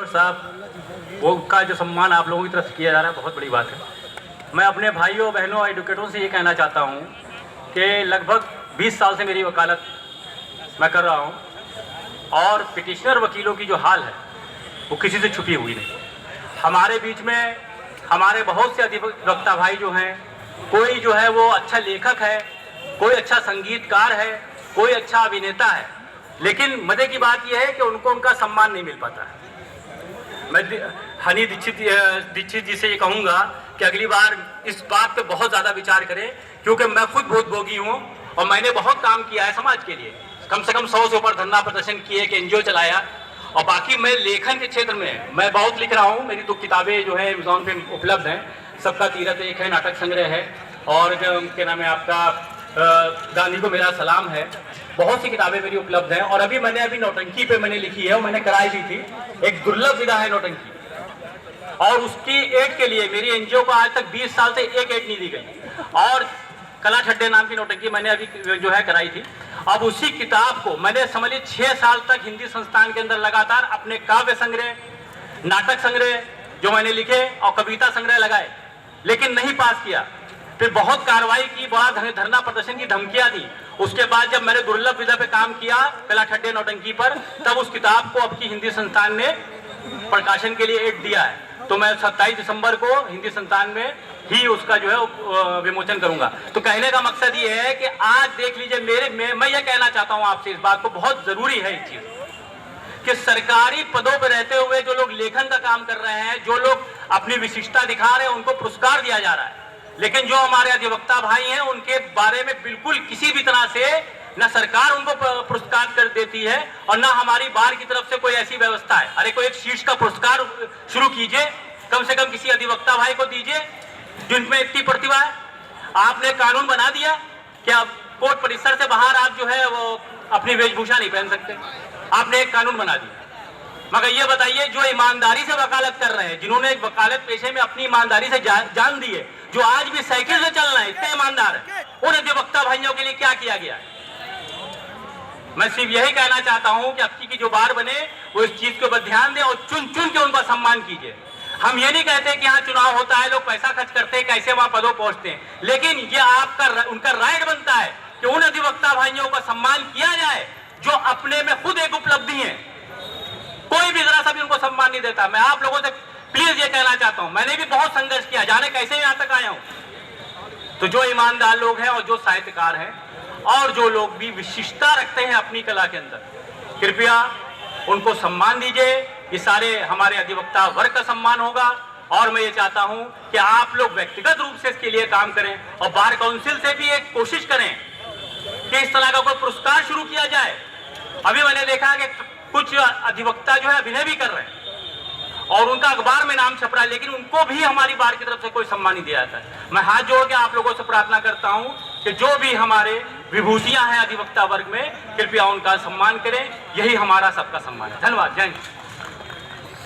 साहब वो का जो सम्मान आप लोगों की तरफ से किया जा रहा है बहुत बड़ी बात है। मैं अपने भाइयों बहनों एडवोकेटों से ये कहना चाहता हूँ कि लगभग 20 साल से मेरी वकालत मैं कर रहा हूँ और पिटिशनर वकीलों की जो हाल है वो किसी से छुपी हुई नहीं। हमारे बीच में हमारे बहुत से अधिवक्ता भाई जो हैं, कोई जो है वो अच्छा लेखक है, कोई अच्छा संगीतकार है, कोई अच्छा अभिनेता है, लेकिन मजे की बात यह है कि उनको उनका सम्मान नहीं मिल पाता है। मैं हनी दीक्षित जी से ये कहूँगा कि अगली बार इस बात पे बहुत ज़्यादा विचार करें, क्योंकि मैं खुद बहुत भोगी हूँ और मैंने बहुत काम किया है समाज के लिए। कम से कम 100 से ऊपर धरना प्रदर्शन किए, एक एनजीओ चलाया, और बाकी मैं लेखन के क्षेत्र में मैं बहुत लिख रहा हूँ। मेरी 2 किताबें जो है अमेज़ॉन पे उपलब्ध हैं। सबका तीरथ एक है, नाटक संग्रह है, और क्या नाम है आपका गांधी को मेरा सलाम है। बहुत सी किताबें मेरी उपलब्ध हैं। और अभी नौटंकी पे मैंने लिखी है और मैंने कराई भी थी। एक दुर्लभ विधा है नौटंकी, और उसकी एड के लिए मेरी एनजीओ को आज तक 20 साल से एक एड नहीं दी गई। और कला छड्डे नाम की नौटंकी मैंने अभी जो है कराई थी। अब उसी किताब को मैंने समझ 6 साल तक हिंदी संस्थान के अंदर लगातार अपने काव्य संग्रह, नाटक संग्रह जो मैंने लिखे और कविता संग्रह लगाए, लेकिन नहीं पास किया। फिर बहुत कार्रवाई की, बड़ा धरना प्रदर्शन की धमकियां दी। उसके बाद जब मैंने दुर्लभ विधा पे काम किया कला छड्डे नौटंकी पर, तब उस किताब को अब की हिंदी संस्थान ने प्रकाशन के लिए एड दिया है। तो मैं 27 दिसंबर को हिंदी संस्थान में ही उसका जो है विमोचन करूंगा। तो कहने का मकसद ये है कि आज देख लीजिए, मैं ये कहना चाहता हूं आपसे, इस बात को बहुत जरूरी है इस चीज कि सरकारी पदों पर रहते हुए जो लोग लेखन का काम कर रहे हैं, जो लोग अपनी विशिष्टता दिखा रहे हैं, उनको पुरस्कार दिया जा रहा है। लेकिन जो हमारे अधिवक्ता भाई हैं, उनके बारे में बिल्कुल किसी भी तरह से न सरकार उनको पुरस्कार कर देती है और न हमारी बार की तरफ से कोई ऐसी व्यवस्था है। अरे कोई एक शीर्ष का पुरस्कार शुरू कीजिए, कम से कम किसी अधिवक्ता भाई को दीजिए जिनमें इतनी प्रतिभा है। आपने कानून बना दिया कि अब कोर्ट परिसर से बाहर आप जो है वो अपनी वेशभूषा नहीं पहन सकते। आपने एक कानून बना दिया। मगर ये बताइए, जो ईमानदारी से वकालत कर रहे हैं, जिन्होंने वकालत पेशे में अपनी ईमानदारी से जान दी है, जो आज भी साइकिल से चल रहे हैं, इतने ईमानदार है, उन अधिवक्ता भाइयों के लिए क्या किया गया है? मैं सिर्फ यही कहना चाहता हूं कि अब की जो बार बने वो इस चीज के ऊपर ध्यान दें और चुन चुन के उनका सम्मान कीजिए। हम ये नहीं कहते कि यहाँ चुनाव होता है, लोग पैसा खर्च करते हैं, कैसे वहां पदों पहुंचते हैं, लेकिन ये आपका उनका राइट बनता है कि उन अधिवक्ता भाइयों का सम्मान किया जाए जो अपने में खुद एक उपलब्धि है। कोई भी जरा सा भी उनको सम्मान नहीं देता। मैं आप लोगों से प्लीज ये कहना चाहता हूं, मैंने भी बहुत संघर्ष किया, जाने कैसे यहाँ तक आया हूं। तो जो ईमानदार लोग हैं और जो साहित्यकार हैं और जो लोग भी विशिष्टता रखते हैं अपनी कला के अंदर, कृपया उनको सम्मान दीजिए। ये सारे हमारे अधिवक्ता वर्ग का सम्मान होगा। और मैं ये चाहता हूं कि आप लोग व्यक्तिगत रूप से इसके लिए काम करें और बार काउंसिल से भी एक कोशिश करें कि इस तरह का कोई पुरस्कार शुरू किया जाए। अभी मैंने देखा कि कुछ अधिवक्ता जो है अभिनय भी कर रहे हैं और उनका अखबार में नाम छप रहा है, लेकिन उनको भी हमारी बार की तरफ से कोई सम्मान नहीं दिया जाता है। मैं हाथ जोड़ के आप लोगों से प्रार्थना करता हूं कि जो भी हमारे विभूतियां हैं अधिवक्ता वर्ग में, कृपया उनका सम्मान करें। यही हमारा सबका सम्मान है। धन्यवाद। जय हिंद।